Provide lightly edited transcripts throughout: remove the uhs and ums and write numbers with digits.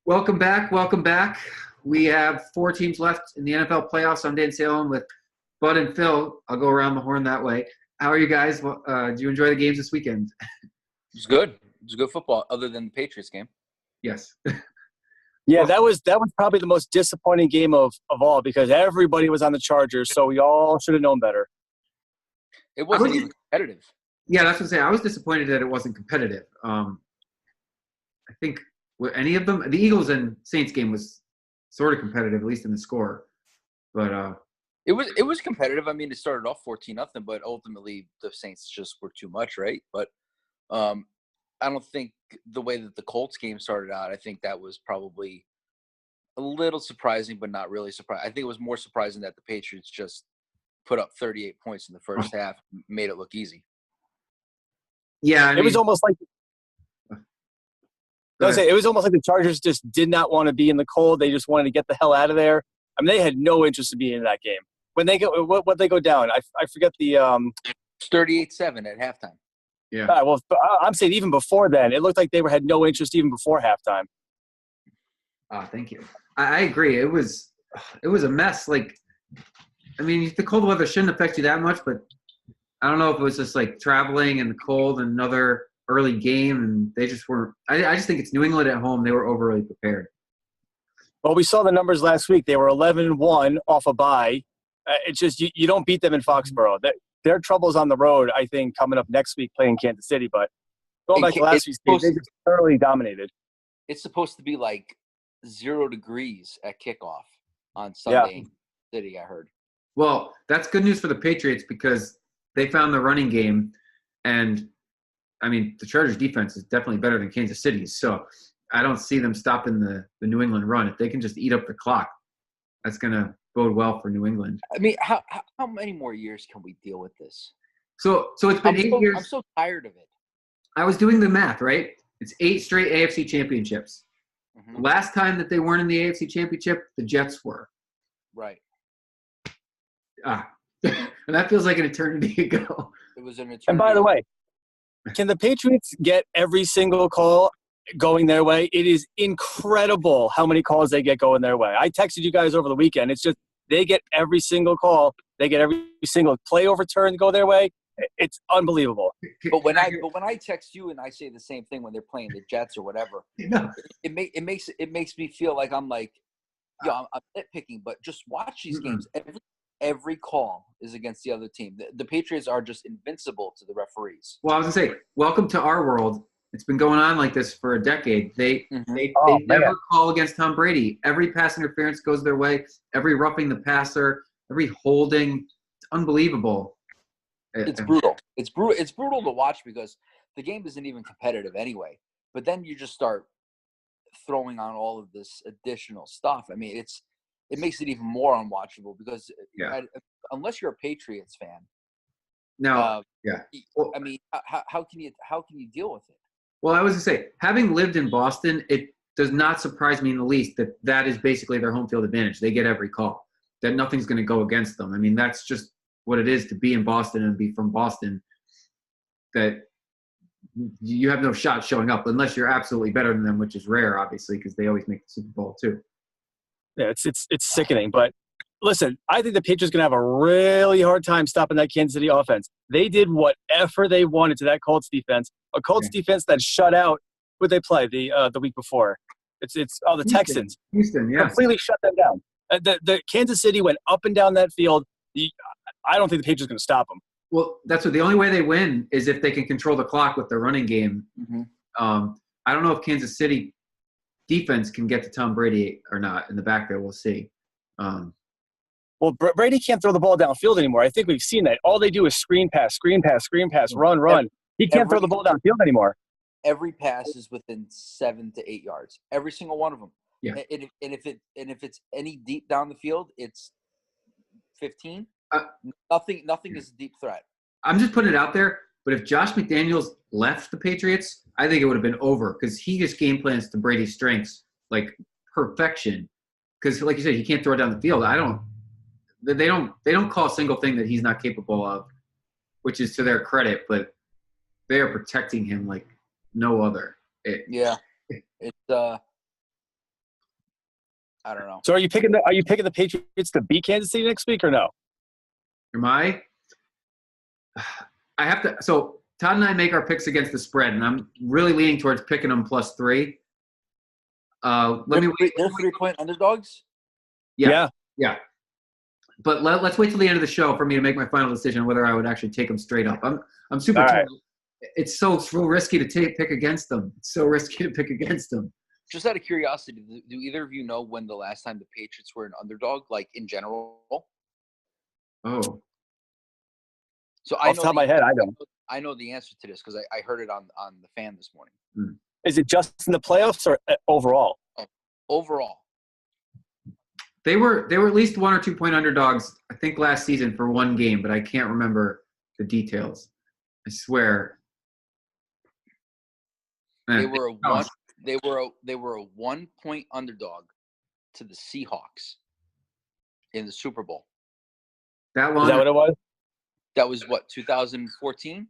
Welcome back. Welcome back. We have four teams left in the NFL playoffs. I'm Dan Salem with Bud and Phil. I'll go around the horn that way. How are you guys? Do you enjoy the games this weekend? It's good. It was good football, other than the Patriots game. Yes. Yeah, Well, that was probably the most disappointing game of all because everybody was on the Chargers, so we all should have known better. It wasn't even competitive. Yeah, that's what I'm saying. I was disappointed that it wasn't competitive. I think any of them, the Eagles and Saints game was sort of competitive, at least in the score. But It was competitive. I mean, it started off 14-0, but ultimately the Saints just were too much, right? But I don't think the way that the Colts game started out, I think that was probably a little surprising, but not really surprising. I think it was more surprising that the Patriots just put up 38 points in the first half, made it look easy. yeah, It was almost like it was almost like the Chargers just did not want to be in the cold. They just wanted to get the hell out of there. I mean, they had no interest in being in that game. When they go, what they go down? I forget the 38-7 at halftime. Yeah. Well, I'm saying even before then, it looked like they had no interest even before halftime. Thank you. I agree. It was a mess. Like, I mean, the cold weather shouldn't affect you that much, but I don't know if it was just like traveling and the cold and another early game, and they just weren't. I just think it's New England at home. They were overly prepared. Well, we saw the numbers last week. They were 11-1 off a bye. It's just you don't beat them in Foxborough. Their troubles on the road, I think, coming up next week playing Kansas City. But going back to last week's game, they just thoroughly dominated. It's supposed to be like 0 degrees at kickoff on Sunday in City, I heard. Well, that's good news for the Patriots because they found the running game, and I mean the Chargers' defense is definitely better than Kansas City's. So I don't see them stopping the New England run. If they can just eat up the clock, that's going to bode well for New England. I mean, how many more years can we deal with this? So it's been 8 years. I'm so tired of it. I was doing the math, right? It's 8 straight AFC championships. Mm-hmm. The last time that they weren't in the AFC championship, the Jets were. Right. And that feels like an eternity ago. It was an eternity. And by the way, can the Patriots get every single call going their way? It is incredible how many calls they get going their way. I texted you guys over the weekend. It's just they get every single call. They get every single play overturned go their way. It's unbelievable. But when I text you and I say the same thing when they're playing the Jets or whatever, it makes me feel like I'm like, I'm nitpicking. But just watch these games. Every call is against the other team. The Patriots are just invincible to the referees. Well, I was going to say, welcome to our world. It's been going on like this for a decade. They never call against Tom Brady. Every pass interference goes their way. Every roughing the passer, every holding. It's unbelievable. It's brutal. It's brutal to watch because the game isn't even competitive anyway. But then you just start throwing on all of this additional stuff. I mean, it makes it even more unwatchable because unless you're a Patriots fan, I mean, how can you deal with it? Well, I was going to say, having lived in Boston, it does not surprise me in the least that is basically their home field advantage. They get every call, that nothing's going to go against them. I mean, that's just what it is to be in Boston and be from Boston, that you have no shot showing up unless you're absolutely better than them, which is rare, obviously, because they always make the Super Bowl too. Yeah, it's sickening. But listen, I think the Patriots are going to have a really hard time stopping that Kansas City offense. They did whatever they wanted to that Colts defense. A Colts defense that shut out what they play the week before. It's the Texans. Houston, yeah. Completely shut them down. The Kansas City went up and down that field. I don't think the Patriots are going to stop them. Well, that's what the only way they win is if they can control the clock with their running game. Mm-hmm. I don't know if Kansas City defense can get to Tom Brady or not in the backfield. We'll see. Well, Brady can't throw the ball downfield anymore. I think we've seen that. All they do is screen pass, run. He can't throw the ball downfield anymore. Every pass is within 7 to 8 yards. Every single one of them. Yeah. And if it's any deep down the field, it's 15. Nothing is a deep threat. I'm just putting it out there. But if Josh McDaniels left the Patriots, I think it would have been over because he just game plans to Brady's strengths like perfection. Because, like you said, he can't throw it down the field. They don't call a single thing that he's not capable of, which is to their credit. But they are protecting him like no other. It's I don't know. So are you picking the Patriots to beat Kansas City next week or no? Am I? I have to. So Todd and I make our picks against the spread, and I'm really leaning towards picking them +3. They're 3-point underdogs. Yeah. But let's wait till the end of the show for me to make my final decision whether I would actually take them straight up. I'm super. All right. It's so risky to pick against them. It's so risky to pick against them. Just out of curiosity, do either of you know when the last time the Patriots were an underdog, like in general? Oh. So Off the top of my head, I don't. I know the answer to this because I heard it on the fan this morning. Is it just in the playoffs or overall? Overall. They were at least 1 or 2 point underdogs, I think, last season for one game, but I can't remember the details. I swear. They were a 1 point underdog to the Seahawks in the Super Bowl. That long? Is that what it was? That was what, 2014?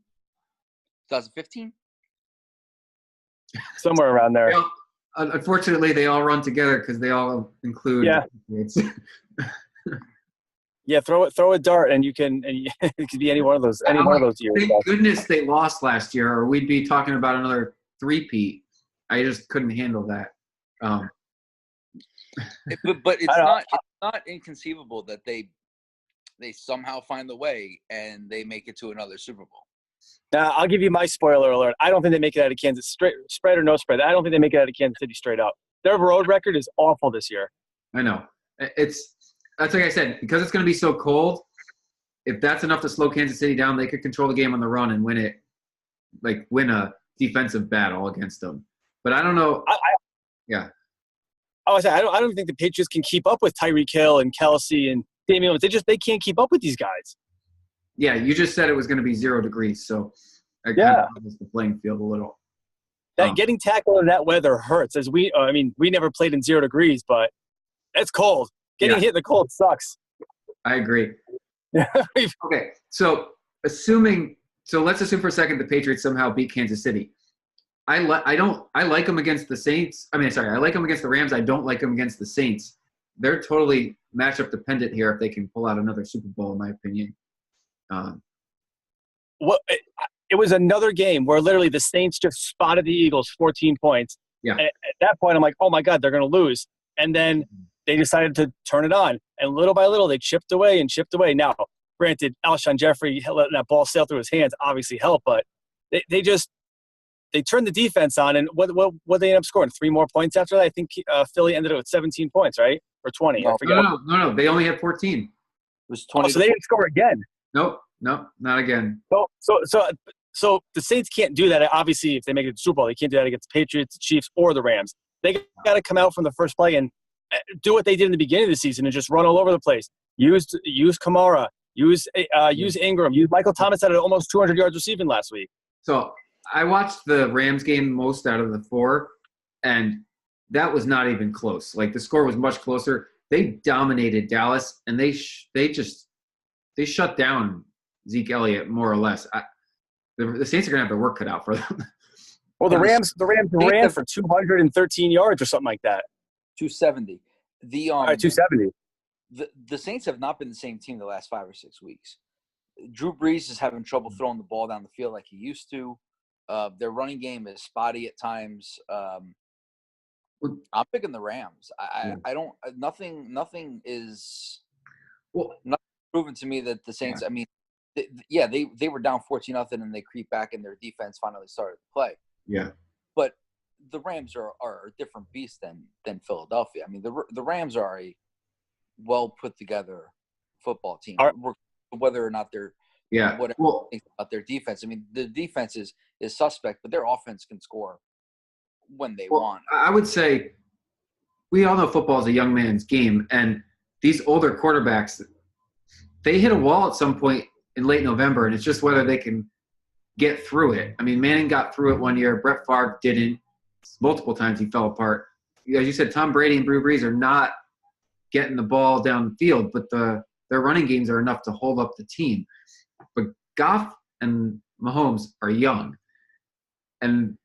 2015? Somewhere around there. Unfortunately, they all run together because they all include. Yeah. Yeah, throw a dart, and it could be any one of those years. Thank goodness they lost last year, or we'd be talking about another three-peat. I just couldn't handle that. But it's not inconceivable that they somehow find the way and they make it to another Super Bowl. Now, I'll give you my spoiler alert. I don't think they make it out of Kansas spread or no spread. I don't think they make it out of Kansas City straight up. Their road record is awful this year. I know. That's like I said, because it's going to be so cold. If that's enough to slow Kansas City down, they could control the game on the run and win it, like win a defensive battle against them. But I don't know. Yeah. I don't think the Patriots can keep up with Tyreek Hill and Kelsey and Damian Owens. They can't keep up with these guys. Yeah, you just said it was going to be 0 degrees, so I kind of levels the playing field a little. Getting tackled in that weather hurts. We never played in 0 degrees, but it's cold. Getting hit in the cold sucks. I agree. Okay, so let's assume for a second the Patriots somehow beat Kansas City. I like them against the Saints. I like them against the Rams. I don't like them against the Saints. They're totally matchup dependent here if they can pull out another Super Bowl, in my opinion. It was another game where literally the Saints just spotted the Eagles 14 points. Yeah. And at that point, I'm like, oh, my God, they're going to lose. And then they decided to turn it on. And little by little, they chipped away and chipped away. Now, granted, Alshon Jeffrey letting that ball sail through his hands obviously helped, but they turned the defense on. And what they end up scoring? 3 more points after that? I think Philly ended up with 17 points, right? Or 20. I forget. No. They only had 14. It was 20. So they didn't score again. Nope, not again. So the Saints can't do that. Obviously, if they make it to the Super Bowl, they can't do that against the Patriots, the Chiefs, or the Rams. They got to come out from the first play and do what they did in the beginning of the season and just run all over the place. Use Kamara. Use Ingram. Use Michael Thomas at almost 200 yards receiving last week. So I watched the Rams game most out of the 4, and that was not even close. Like, the score was much closer. They dominated Dallas, and they shut down Zeke Elliott more or less. The Saints are going to have their work cut out for them. Well, the Rams ran for 213 yards or something like that. 270. 270. The Saints have not been the same team the last 5 or 6 weeks. Drew Brees is having trouble throwing the ball down the field like he used to. Their running game is spotty at times. I'm picking the Rams. I don't. Nothing is. Well, not proven to me that the Saints. Yeah. I mean, they were down 14-0 and they creep back and their defense finally started to play. Yeah. But the Rams are a different beast than Philadelphia. I mean, the Rams are a well put together football team. Whether or not they're about their defense. I mean, the defense is suspect, but their offense can score when they want. I would say we all know football is a young man's game, and these older quarterbacks, they hit a wall at some point in late November, and it's just whether they can get through it. I mean, Manning got through it one year. Brett Favre didn't. Multiple times he fell apart. As you said, Tom Brady and Drew Brees are not getting the ball down the field, but their running games are enough to hold up the team. But Goff and Mahomes are young. And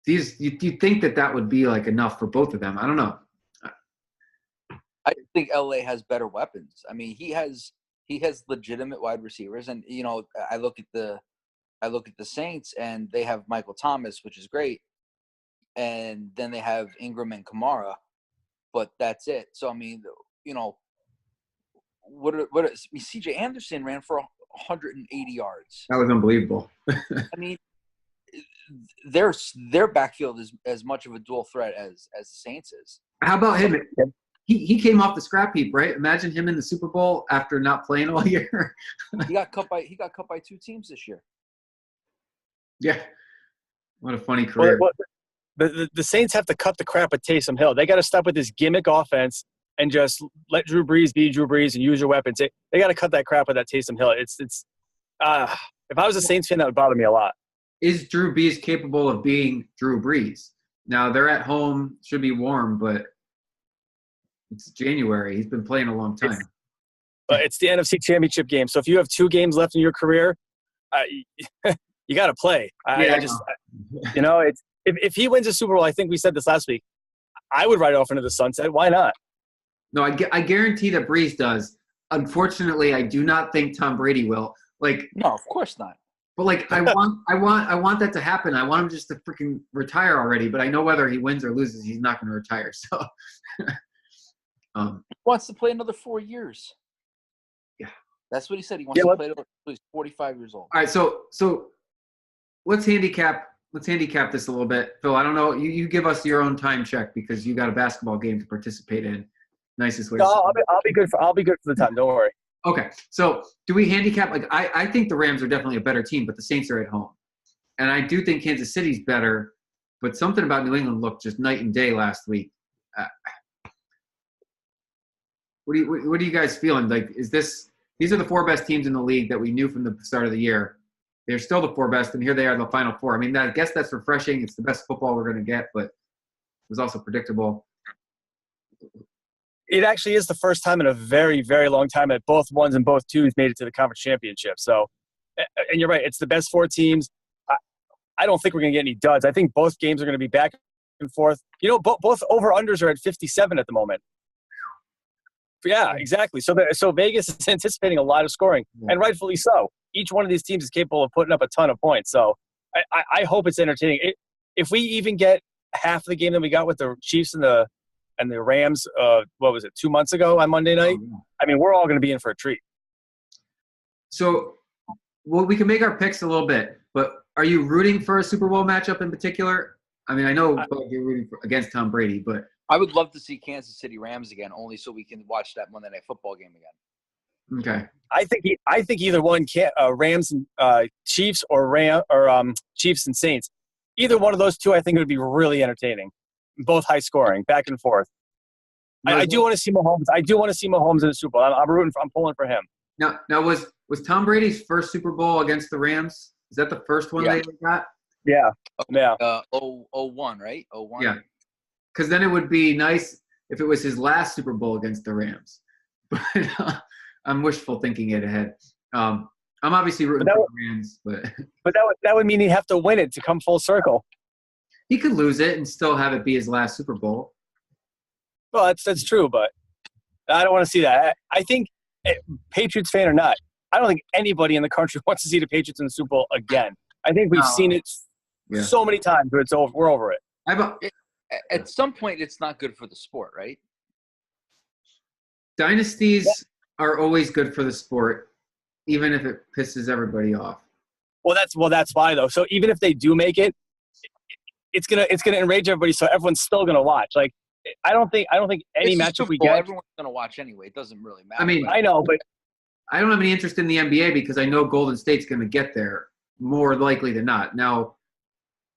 you think that would be like enough for both of them. I don't know. I think LA has better weapons. I mean, he has legitimate wide receivers, and I look at the Saints, and they have Michael Thomas, which is great, and then they have Ingram and Kamara, but that's it. So I mean, CJ Anderson ran for 180 yards. That was unbelievable. I mean, their backfield is as much of a dual threat as the Saints is. How about him? He came off the scrap heap, right? Imagine him in the Super Bowl after not playing all year. He got cut by 2 teams this year. Yeah. What a funny career. The Saints have to cut the crap with Taysom Hill. They got to stop with this gimmick offense and just let Drew Brees be Drew Brees and use your weapons. They got to cut that crap with that Taysom Hill. If I was a Saints fan, that would bother me a lot. Is Drew Brees capable of being Drew Brees? Now, they're at home, should be warm, but it's January. He's been playing a long time. It's the NFC Championship game. So if you have 2 games left in your career, you got to play. If he wins a Super Bowl, I think we said this last week, I would ride off into the sunset. Why not? No, I guarantee that Brees does. Unfortunately, I do not think Tom Brady will. No, of course not. But I want that to happen. I want him just to freaking retire already. But I know whether he wins or loses, he's not going to retire. So he wants to play another 4 years. Yeah, that's what he said. He wants to play until he's 45 years old. All right, so let's handicap this a little bit, Phil. I don't know. You give us your own time check because you got a basketball game to participate in. Nicest way. No, I'll be good for the time. Don't worry. Okay, so do we handicap? I think the Rams are definitely a better team, but the Saints are at home, and I do think Kansas City's better. But something about New England looked just night and day last week. What are you guys feeling? These are the 4 best teams in the league that we knew from the start of the year. They're still the 4 best, and here they are in the Final Four. I mean, I guess that's refreshing. It's the best football we're going to get, but it was also predictable. It actually is the first time in a very, very long time that both ones and both twos made it to the conference championship. So, and you're right, it's the best 4 teams. I don't think we're going to get any duds. I think both games are going to be back and forth. Both over-unders are at 57 at the moment. Yeah, exactly. So Vegas is anticipating a lot of scoring, and rightfully so. Each one of these teams is capable of putting up a ton of points. So I hope it's entertaining. If we even get half the game that we got with the Chiefs and the Rams, 2 months ago on Monday night? I mean, we're all going to be in for a treat. So, we can make our picks a little bit, but are you rooting for a Super Bowl matchup in particular? I mean, I know you're rooting against Tom Brady, but I would love to see Kansas City Rams again, only so we can watch that Monday Night Football game again. Okay. I think either one Rams and Chiefs or Chiefs and Saints. Either one of those two, I think, would be really entertaining. Both high scoring, back and forth. I do want to see Mahomes. I do want to see Mahomes in the Super Bowl. I'm pulling for him. Now was Tom Brady's first Super Bowl against the Rams? Is that the first one they got? Yeah. Yeah. 01, right? 01. Yeah. Because then it would be nice if it was his last Super Bowl against the Rams. But I'm wishful thinking it ahead. I'm obviously rooting for the Rams, but that would mean he'd have to win it to come full circle. He could lose it and still have it be his last Super Bowl. Well, that's true, but I don't want to see that. I think, Patriots fan or not, I don't think anybody in the country wants to see the Patriots in the Super Bowl again. I think we've seen it so many times, but it's over. We're over it. At some point, it's not good for the sport, right? Dynasties are always good for the sport, even if it pisses everybody off. Well, that's why though. So even if they do make it, it's gonna enrage everybody. So everyone's still gonna watch. Like I don't think any matchup we get, everyone's gonna watch anyway. It doesn't really matter. I mean, I know, but I don't have any interest in the NBA because I know Golden State's gonna get there more likely than not. Now,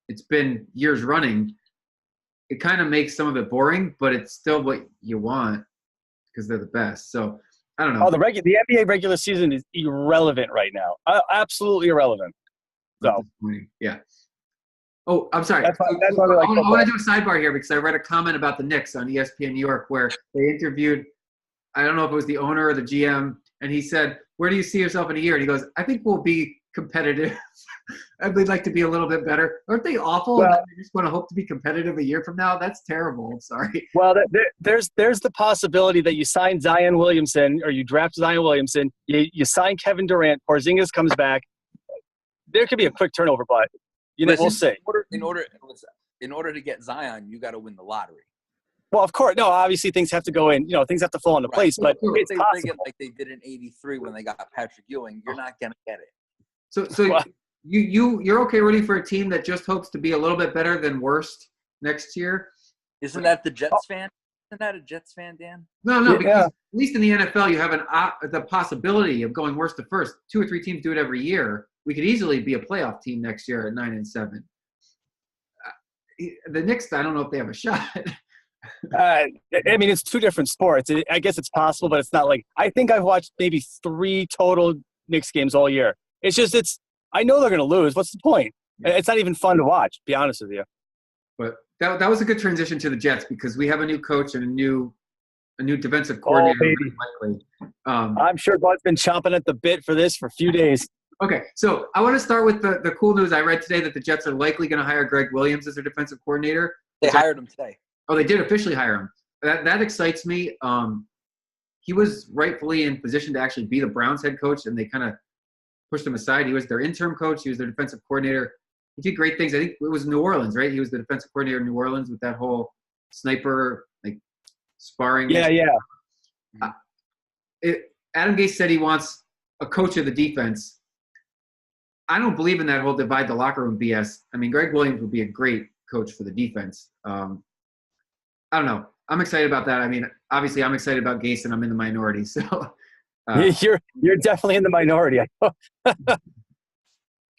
it's been years running. It kind of makes some of it boring, but it's still what you want because they're the best. So I don't know. Oh, the NBA regular season is irrelevant right now. Absolutely irrelevant. So yeah. Oh, I'm sorry. That's why I want to do a sidebar here because I read a comment about the Knicks on ESPN New York where they interviewed, I don't know if it was the owner or the GM, and he said, "Where do you see yourself in a year?" And he goes, "I think we'll be competitive. And they'd like to be a little bit better. Aren't they awful? Well, They just want to hope to be competitive a year from now? That's terrible. I'm sorry. Well, there's the possibility that you sign Zion Williamson or you draft Zion Williamson, you sign Kevin Durant, Porzingis comes back. There could be a quick turnover, but we'll see. In order to get Zion, you got to win the lottery. Well, of course, no. Obviously, things have to go in. Things have to fall into place. But it's they possible. get like they did in '83 when they got Patrick Ewing. You're not gonna get it. So Well, you're okay rooting for a team that just hopes to be a little bit better than worst next year? Isn't that the Jets fan? Isn't that a Jets fan, Dan? No, because at least in the NFL you have the possibility of going worst to first. 2 or 3 teams do it every year. We could easily be a playoff team next year at 9-7. The Knicks, I don't know if they have a shot. I mean, it's 2 different sports. I guess it's possible, but it's not like – I think I've watched maybe 3 total Knicks games all year. It's just I know they're going to lose. What's the point? It's not even fun to watch, to be honest with you. But that was a good transition to the Jets because we have a new coach and a new defensive coordinator. Oh, baby. I'm sure Bud's been chomping at the bit for this for a few days. Okay, so I want to start with the cool news. I read today that the Jets are likely going to hire Greg Williams as their defensive coordinator. They hired him today. Oh, they did officially hire him. That excites me. He was rightfully in position to actually be the Browns head coach, and they kind of pushed him aside. He was their interim coach. He was their defensive coordinator. He did great things. I think it was New Orleans, right? He was the defensive coordinator in New Orleans with that whole sniper sparring. Yeah. Adam Gase said he wants a coach of the defense. I don't believe in that whole divide the locker room BS. I mean, Greg Williams would be a great coach for the defense. I don't know. I'm excited about that. I mean, obviously, I'm excited about Gase, and I'm in the minority. So you're definitely in the minority. Well,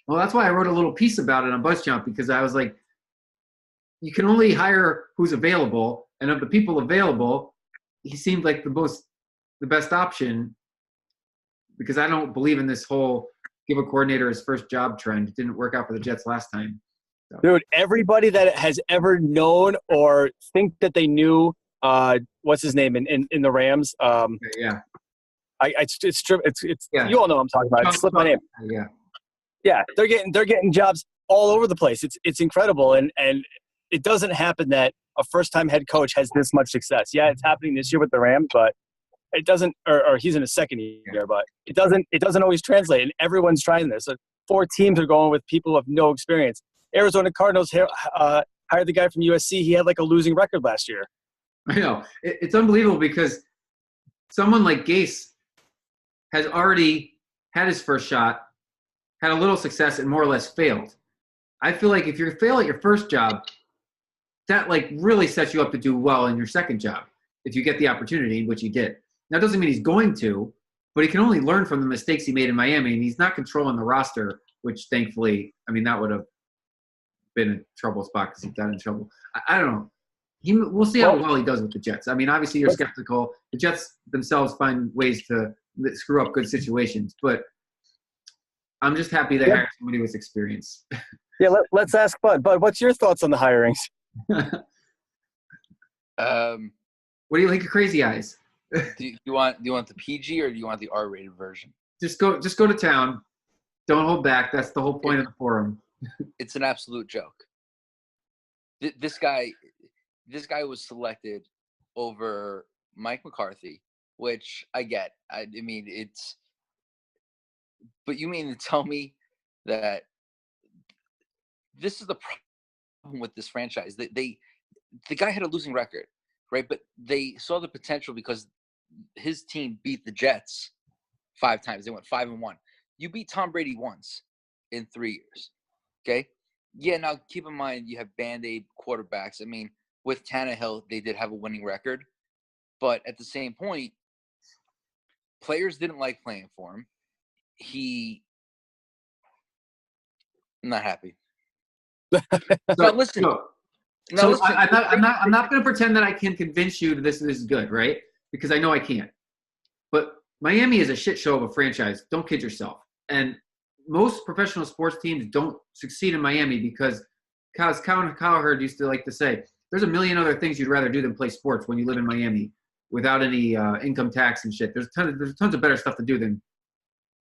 that's why I wrote a little piece about it on BuzzChomp because I was like, you can only hire who's available, and of the people available, he seemed like the best option because I don't believe in this whole give a coordinator his first job trend. It didn't work out for the Jets last time. So. Dude, everybody that has ever known or think that they knew, what's his name in the Rams? Yeah. It's yeah. You all know what I'm talking about. It slipped my name. Yeah, they're getting jobs all over the place. It's incredible, and it doesn't happen that a first-time head coach has this much success. Yeah, it's happening this year with the Rams, but it doesn't. Or he's in his second year, but it doesn't always translate. And everyone's trying this. So 4 teams are going with people who have no experience. Arizona Cardinals hired the guy from USC. He had like a losing record last year. I know. It's unbelievable because someone like Gase has already had his first shot, had a little success, and more or less failed. I feel like if you fail at your first job, that really sets you up to do well in your second job if you get the opportunity, which he did. That doesn't mean he's going to, but he can only learn from the mistakes he made in Miami, and he's not controlling the roster, which thankfully, I mean, that would have been a trouble spot because he got in trouble. I don't know. We'll see how well he does with the Jets. I mean, obviously you're skeptical. The Jets themselves find ways to screw up good situations, but I'm just happy they hired somebody with experience. Yeah, let's ask Bud. Bud, what's your thoughts on the hirings? What do you think of Crazy Eyes? Do you want the PG or do you want the R-rated version? Just go to town. Don't hold back. That's the whole point of the forum. It's an absolute joke. This guy was selected over Mike McCarthy, which I get. I mean, it's. But you mean to tell me that this is the problem with this franchise? The guy had a losing record, right? But they saw the potential because his team beat the Jets 5 times. They went 5-1. You beat Tom Brady once in 3 years. Okay? Yeah, now keep in mind you have Band-Aid quarterbacks. I mean, with Tannehill, they did have a winning record. But at the same point, players didn't like playing for him. I'm not happy. So listen. I'm not going to pretend that I can convince you that this is good, right? Because I know I can't. But Miami is a shit show of a franchise. Don't kid yourself. And most professional sports teams don't succeed in Miami because, as Colin Cowherd used to like to say, there's a million other things you'd rather do than play sports when you live in Miami without any income tax and shit. There's tons of better stuff to do than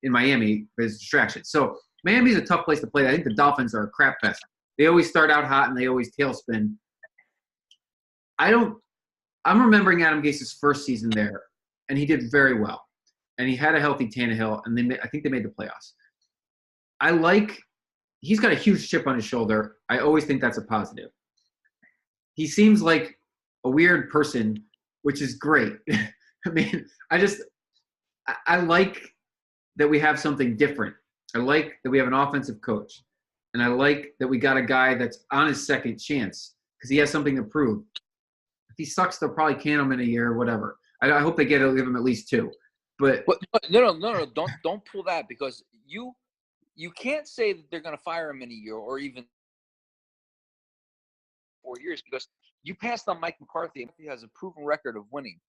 in Miami. There's distractions. So Miami's a tough place to play. I think the Dolphins are a crap fest. They always start out hot and they always tailspin. I'm remembering Adam Gase's first season there, and he did very well. And he had a healthy Tannehill, and I think they made the playoffs. He's got a huge chip on his shoulder. I always think that's a positive. He seems like a weird person, which is great. I mean, I like that we have something different. I like that we have an offensive coach. And I like that we got a guy that's on his second chance because he has something to prove. If he sucks, they'll probably can him in a year or whatever. I hope they give him at least 2. But no, don't pull that, because you can't say that they're going to fire him in a year or even 4 years, because you passed on Mike McCarthy. He has a proven record of winning.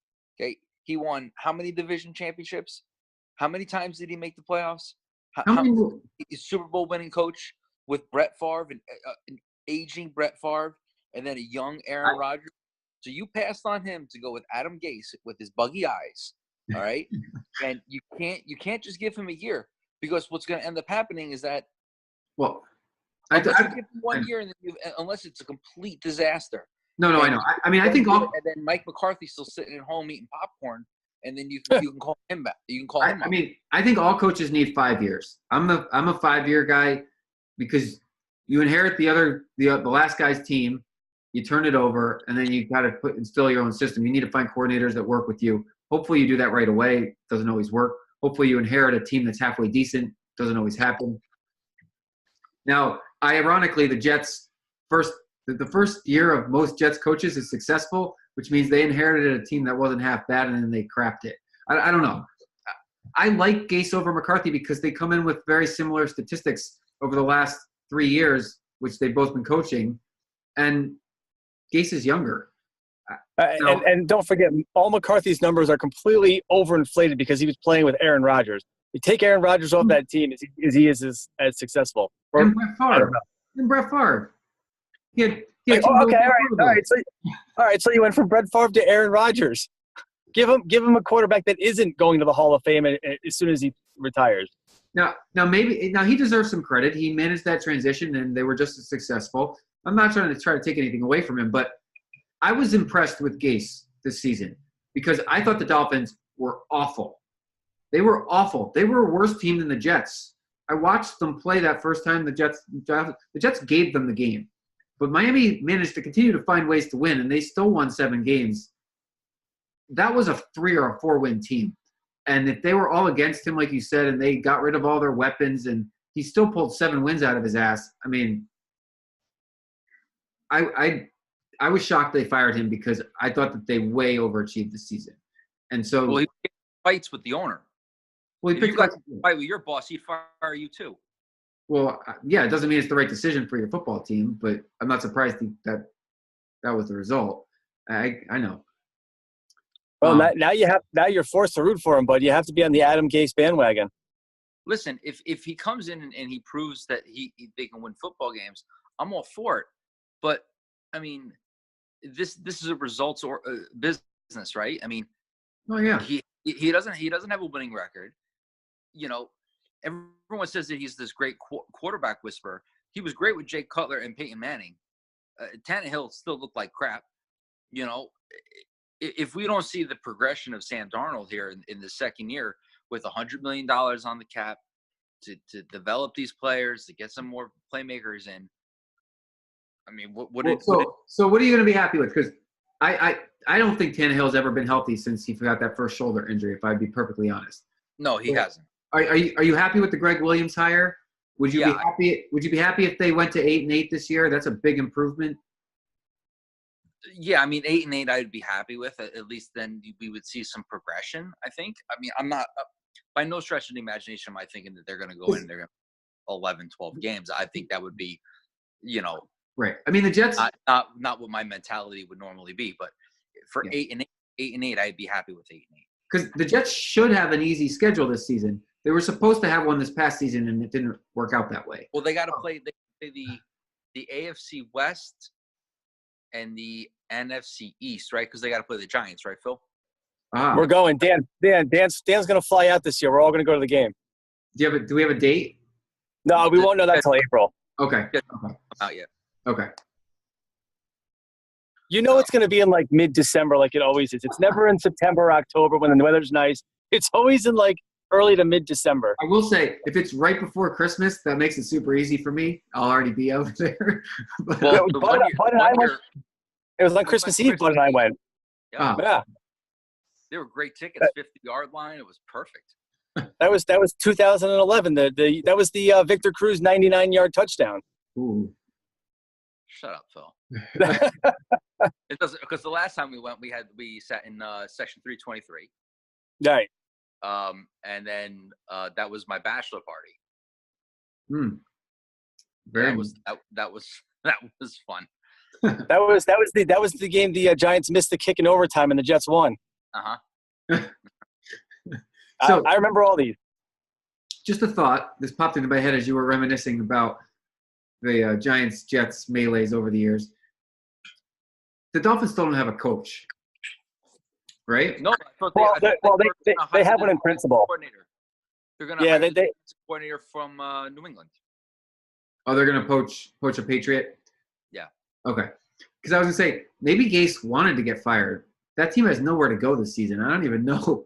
Okay, he won how many division championships? How many times did he make the playoffs? How many Super Bowl winning coach with Brett Favre, an aging Brett Favre, and then a young Aaron Rodgers? So you passed on him to go with Adam Gase with his buggy eyes. All right, and you can't just give him a year, because what's going to end up happening is that give him 1 year, and then unless it's a complete disaster. No, I know. I mean, I think and then Mike McCarthy's still sitting at home eating popcorn, and then you can call him back. You can call him. I mean, I think all coaches need 5 years. I'm a 5-year guy, because you inherit the last guy's team, you turn it over, and then you got to instill your own system. You need to find coordinators that work with you. Hopefully you do that right away. Doesn't always work. Hopefully you inherit a team that's halfway decent. Doesn't always happen. Now, ironically, the Jets the first year of most Jets coaches is successful, which means they inherited a team that wasn't half bad, and then they crapped it. I don't know. I like Gase over McCarthy because they come in with very similar statistics over the last 3 years, which they've both been coaching, and Gase is younger. And don't forget, all McCarthy's numbers are completely overinflated because he was playing with Aaron Rodgers. You take Aaron Rodgers off that team, he is as successful. And Brett Favre. Okay, all right. So you went from Brett Favre to Aaron Rodgers. Give him a quarterback that isn't going to the Hall of Fame as soon as he retires. Now he deserves some credit. He managed that transition, and they were just as successful. I'm not trying to take anything away from him, but I was impressed with Gase this season because I thought the Dolphins were awful. They were awful. They were a worse team than the Jets. I watched them play that first time. The Jets gave them the game. But Miami managed to continue to find ways to win, and they still won 7 games. That was a 3 or a 4-win team. And if they were all against him, like you said, and they got rid of all their weapons, and he still pulled 7 wins out of his ass, I mean, I was shocked they fired him because I thought that they way overachieved this season. And so he fights with the owner. Well, if you got to fight with your boss, he'd fire you too. Well, yeah, it doesn't mean it's the right decision for your football team, but I'm not surprised that was the result. I know. Well, now you're forced to root for him, but you have to be on the Adam Gase bandwagon. Listen, if he comes in and he proves that they can win football games, I'm all for it. But I mean, this is a results or business, right? I mean, oh yeah, he doesn't have a winning record. You know, everyone says that he's this great quarterback whisperer. He was great with Jay Cutler and Peyton Manning. Tannehill still looked like crap. You know, if we don't see the progression of Sam Darnold here in the second year with $100 million on the cap to develop these players, to get some more playmakers in, I mean, so what are you going to be happy with? Because I don't think Tannehill's ever been healthy since he got that first shoulder injury, if I'd be perfectly honest. No, he hasn't. Are you happy with the Greg Williams hire? Would you be happy? Would you be happy if they went to 8-8 this year? That's a big improvement. Yeah, I mean, 8-8, I'd be happy with. At least then we would see some progression, I think. I mean, I'm not by no stretch of the imagination am I thinking that they're going to go in and they're going to 11, 12 games. I think that would be, right. I mean, the Jets not what my mentality would normally be, but for 8-8, I'd be happy with 8-8. Because the Jets should have an easy schedule this season. They were supposed to have one this past season, and it didn't work out that way. Well, they got to play the AFC West and the NFC East, right? Because they got to play the Giants, right, Phil? We're going. Dan's going to fly out this year. We're all going to go to the game. Do we have a date? No, we won't know that till April. Okay. Out yet. Okay. You know it's going to be in like mid-December like it always is. It's never in September or October when the weather's nice. It's always in like early to mid-December. I will say, if it's right before Christmas, that makes it super easy for me. I'll already be out there. But, Well, Bud and I went. It was on Christmas Eve, Bud and I went. Yeah. Yeah. They were great tickets, 50-yard line. It was perfect. That was 2011. That was the Victor Cruz 99-yard touchdown. ooh. Shut up, Phil. It doesn't, because the last time we went, we sat in section 323. Right. And then that was my bachelor party. Very that was fun. That was the game the Giants missed the kick in overtime and the Jets won. So, I remember all these. just a thought. This popped into my head as you were reminiscing about the Giants-Jets melees over the years. The Dolphins still don't have a coach, right? No, they have one in principle. Coordinator. They're going to hire the coordinator from New England. Oh, they're going to poach a Patriot? Yeah. Okay. Because I was going to say, maybe Gase wanted to get fired. That team has nowhere to go this season. I don't even know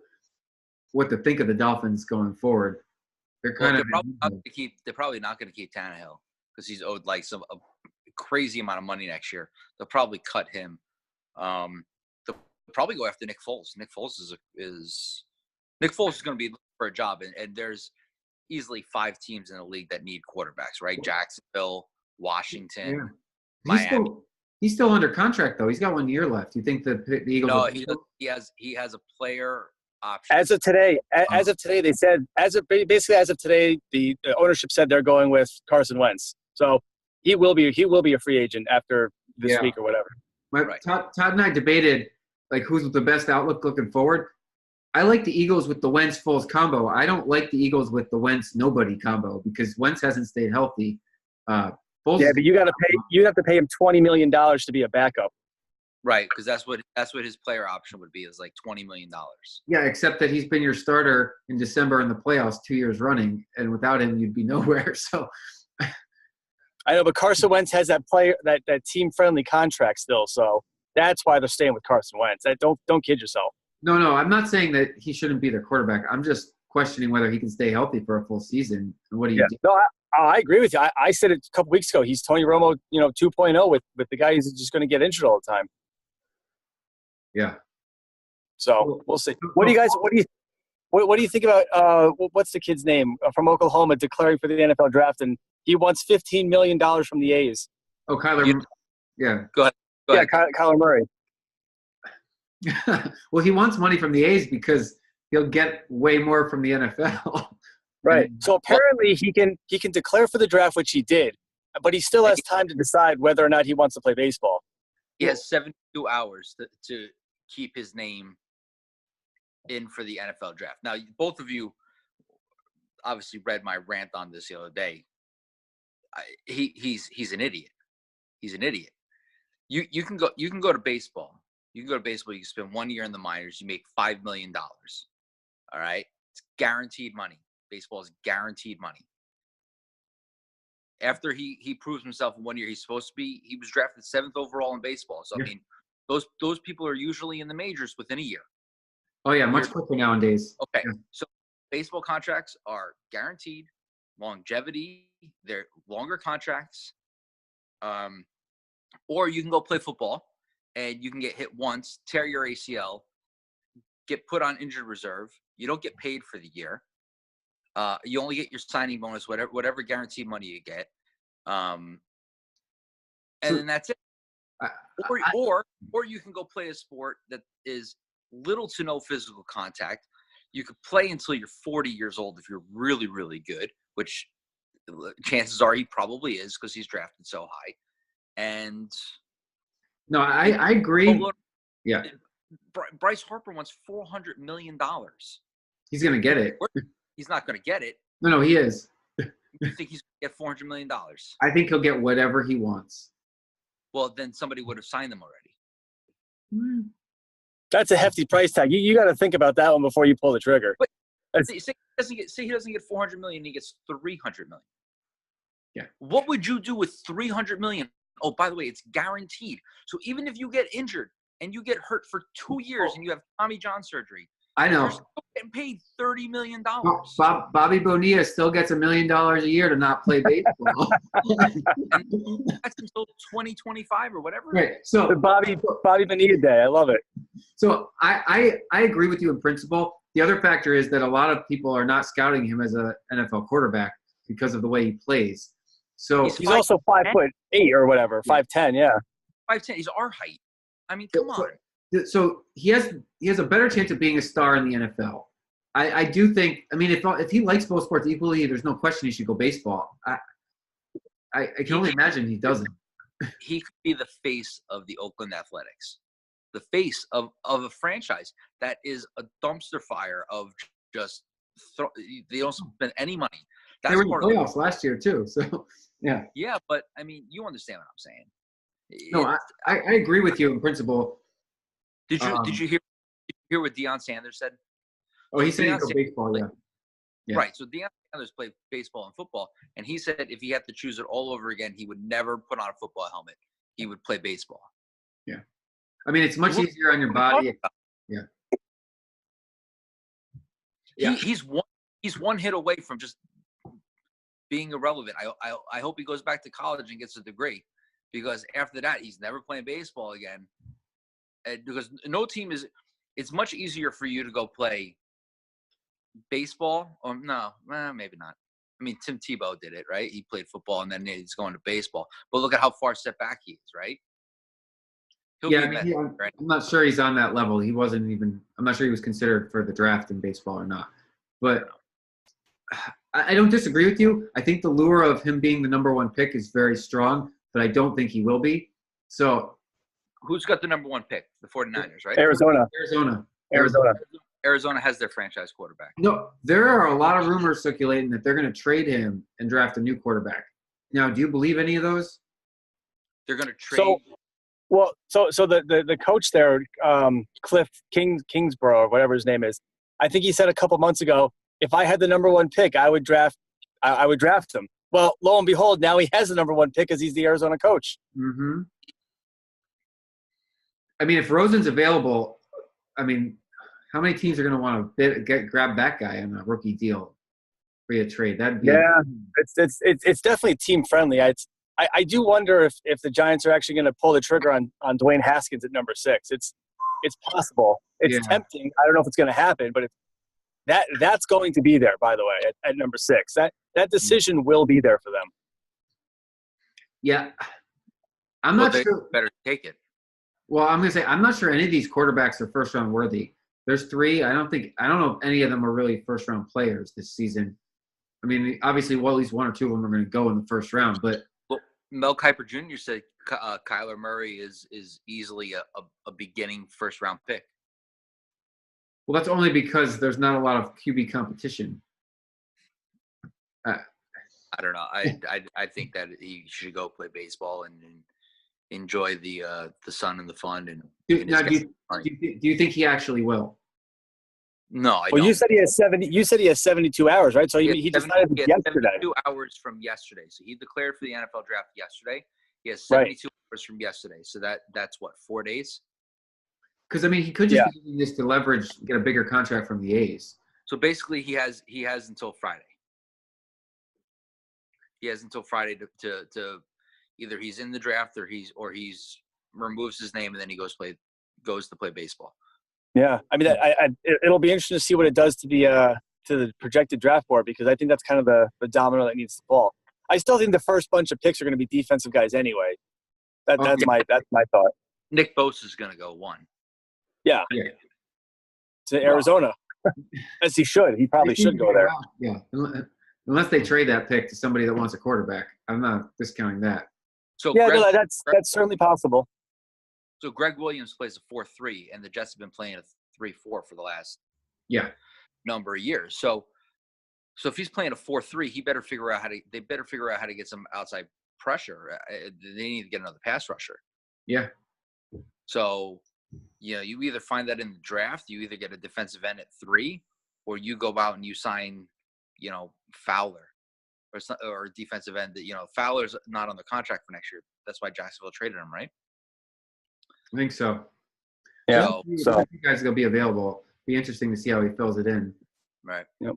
what to think of the Dolphins going forward. They're probably not going to keep Tannehill because he's owed like a crazy amount of money next year. They'll probably cut him. They'll probably go after Nick Foles. Nick Foles is going to be looking for a job, and there's easily 5 teams in the league that need quarterbacks, right? Jacksonville, Washington, Miami. He's still under contract though. He's got 1 year left. You think the Eagles? No, he has a player option. As of today, they said as of today, the ownership said they're going with Carson Wentz. So he will be a free agent after this week or whatever. Todd and I debated like who's the best outlook looking forward. I like the Eagles with the Wentz-Foles combo. I don't like the Eagles with the Wentz-nobody combo because Wentz hasn't stayed healthy. But you have to pay him $20 million to be a backup. Right, because that's what his player option would be is like $20 million. Yeah, except that he's been your starter in December in the playoffs 2 years running, and without him, you'd be nowhere. So I know, but Carson Wentz has that team-friendly contract still, so that's why they're staying with Carson Wentz. Don't kid yourself. No, I'm not saying that he shouldn't be their quarterback. I'm just questioning whether he can stay healthy for a full season. And what do you do? No, I agree with you. I said it a couple weeks ago. He's Tony Romo, 2.0 with the guy who's just going to get injured all the time. Yeah. So we'll see. What do you think about what's the kid's name from Oklahoma declaring for the NFL draft, and he wants $15 million from the A's? Oh, Kyler. Yeah. Go ahead. Yeah, Kyler Murray. Well, he wants money from the A's because he'll get way more from the NFL. Right. So apparently he can declare for the draft, which he did, but he still has time to decide whether or not he wants to play baseball. He has 72 hours to keep his name in for the NFL draft. Now, both of you obviously read my rant on this the other day. He's an idiot. He's an idiot. You can go to baseball. You can spend 1 year in the minors. You make $5 million. All right. It's guaranteed money. Baseball is guaranteed money. After he proves himself in 1 year, he was drafted 7th overall in baseball. So, I mean, those people are usually in the majors within a year. Oh, yeah, much quicker nowadays. Okay. Yeah. So baseball contracts are guaranteed, longevity, they're longer contracts. Or you can go play football and you can get hit once, tear your ACL, get put on injured reserve. You don't get paid for the year. You only get your signing bonus, whatever guaranteed money you get. And then that's it. Or you can go play a sport that is little to no physical contact. You could play until you're 40 years old if you're really, really good, which chances are he probably is because he's drafted so high. And no, I agree. Yeah. Bryce Harper wants $400 million. He's going to get it. He's not going to get it. No, he is. You think he's going to get $400 million? I think he'll get whatever he wants. Well, then somebody would have signed them already. That's a hefty price tag. You got to think about that one before you pull the trigger. But say he doesn't get $400 million, he gets $300 million. What would you do with $300 million? Oh, by the way, it's guaranteed. So even if you get injured and you get hurt for 2 years and you have Tommy John surgery, I know. you're still getting paid $30 million. Bobby Bonilla still gets $1 million a year to not play baseball. And that's until 2025 or whatever. Right. So The Bobby Bonilla Day. I love it. So I agree with you in principle. The other factor is that a lot of people are not scouting him as an NFL quarterback because of the way he plays. So he's also 5'8" or whatever, 5'10", yeah. 5'10". He's our height. I mean, come on. So he has a better chance of being a star in the NFL. I do think. I mean, if he likes both sports equally, there's no question he should go baseball. I can only imagine he doesn't. He could be the face of the Oakland Athletics, the face of a franchise that is a dumpster fire of just they don't spend any money. That's they were in the playoffs last year too, so yeah. Yeah, but I mean, you understand what I'm saying. No, I agree with you in principle. Did you hear what Deion Sanders said? Oh, he said he'd go baseball, yeah. Right. So Deion Sanders played baseball and football, and he said if he had to choose it all over again, he would never put on a football helmet. He would play baseball. Yeah. I mean, it's much easier on your body. Yeah. He's one hit away from just being irrelevant. I hope he goes back to college and gets a degree, because after that he's never playing baseball again. Because no team is. It's much easier for you to go play baseball. Or no, maybe not. I mean, Tim Tebow did it, right? He played football and then he's going to baseball. But look at how far set back he is, right? I'm not sure he's on that level. He wasn't even. I'm not sure he was considered for the draft in baseball or not. But I don't disagree with you. I think the lure of him being the number one pick is very strong, but I don't think he will be. So. Who's got the number one pick? The 49ers, right? Arizona has their franchise quarterback. No, there are a lot of rumors circulating that they're going to trade him and draft a new quarterback. Now, do you believe any of those? They're going to trade. So the coach there, Cliff Kingsborough or whatever his name is, I think he said a couple months ago, if I had the number one pick, I would draft him. Well, lo and behold, now he has the number one pick because he's the Arizona coach. Mm-hmm. I mean, if Rosen's available, I mean, how many teams are going to want to grab that guy on a rookie deal via trade? That'd be it's definitely team friendly. I do wonder if the Giants are actually going to pull the trigger on Dwayne Haskins at number 6. It's possible. It's tempting. I don't know if it's going to happen, but that's going to be there. By the way, at number 6, that decision will be there for them. Yeah, I'm not sure. Better take it. Well, I'm going to say I'm not sure any of these quarterbacks are first-round worthy. There's 3. I don't know if any of them are really first-round players this season. I mean, obviously, at least 1 or 2 of them are going to go in the first round. But Mel Kiper Jr. said Kyler Murray is easily a beginning first-round pick. Well, that's only because there's not a lot of QB competition. I don't know. I think that he should go play baseball and enjoy the sun and the fun. And do you think he actually will? No, I don't. You said he has 70. You said he has 72 hours, right? So he decided yesterday. 72 hours from yesterday. So he declared for the NFL draft yesterday. He has 72 hours from yesterday. So that's what, 4 days? Because I mean, he could just be using this to get a bigger contract from the A's. So basically, he has until Friday. He has until Friday to either he's in the draft or he's removes his name and then he goes to play baseball. Yeah, I mean, it'll be interesting to see what it does to the projected draft board, because I think that's kind of the domino that needs to fall. I still think the first bunch of picks are going to be defensive guys anyway. That's my thought. Nick Bosa is going to go 1. Yeah. To Arizona, as he should. He probably should go there. Yeah, unless they trade that pick to somebody that wants a quarterback. I'm not discounting that. So that's certainly possible. So Greg Williams plays a 4-3, and the Jets have been playing a 3-4 for the last number of years. So if he's playing a 4-3, they better figure out how to get some outside pressure. They need to get another pass rusher. Yeah. So, you either find that in the draft, you either get a defensive end at 3, or you go out and you sign, Fowler or defensive end. That Fowler's not on the contract for next year. That's why Jacksonville traded him, right? I think so. Yeah. So you guys will be available. Be interesting to see how he fills it in. Right. Yep.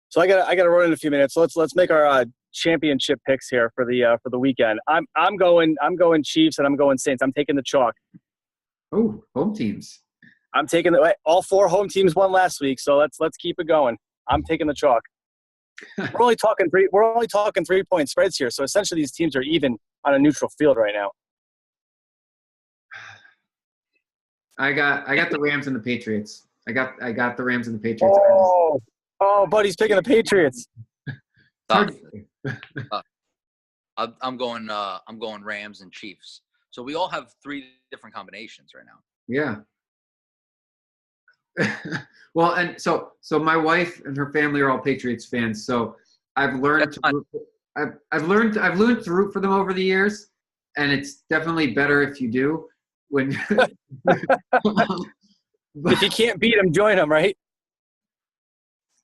So I got to run in a few minutes. Let's make our championship picks here for the weekend. I'm going Chiefs and I'm going Saints. I'm taking the chalk. Oh, home teams. I'm taking all 4 home teams won last week, so let's keep it going. I'm taking the chalk. We're only talking 3-point spreads here, so essentially these teams are even on a neutral field right now. I got the Rams and the Patriots. I got the Rams and the Patriots. Buddy's picking the Patriots. I'm going Rams and Chiefs. So we all have 3 different combinations right now. Yeah. Well, and so my wife and her family are all Patriots fans. So I've learned I've learned to root for them over the years, and it's definitely better if you do. When if you can't beat them, join them, right?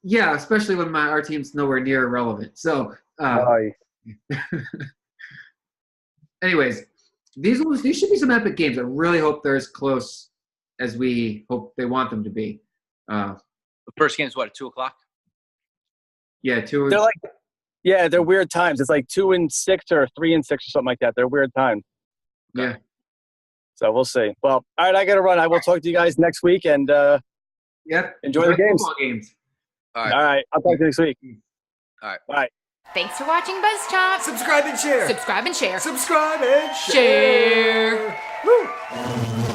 Yeah, especially when our team's nowhere near irrelevant. So, anyways, these should be some epic games. I really hope they're as close as we hope they want them to be. The first game is what, at 2:00? Yeah, 2. They're weird times. It's like 2 and 6 or 3 and 6 or something like that. They're weird times. Yeah. So we'll see. Well, all right, I got to run. I will talk to you guys next week and enjoy the games. All right. All right. I'll talk to you next week. All right. Bye. Thanks for watching BuzzChomp. Subscribe and share. Subscribe and share. Subscribe and share. Share. Woo!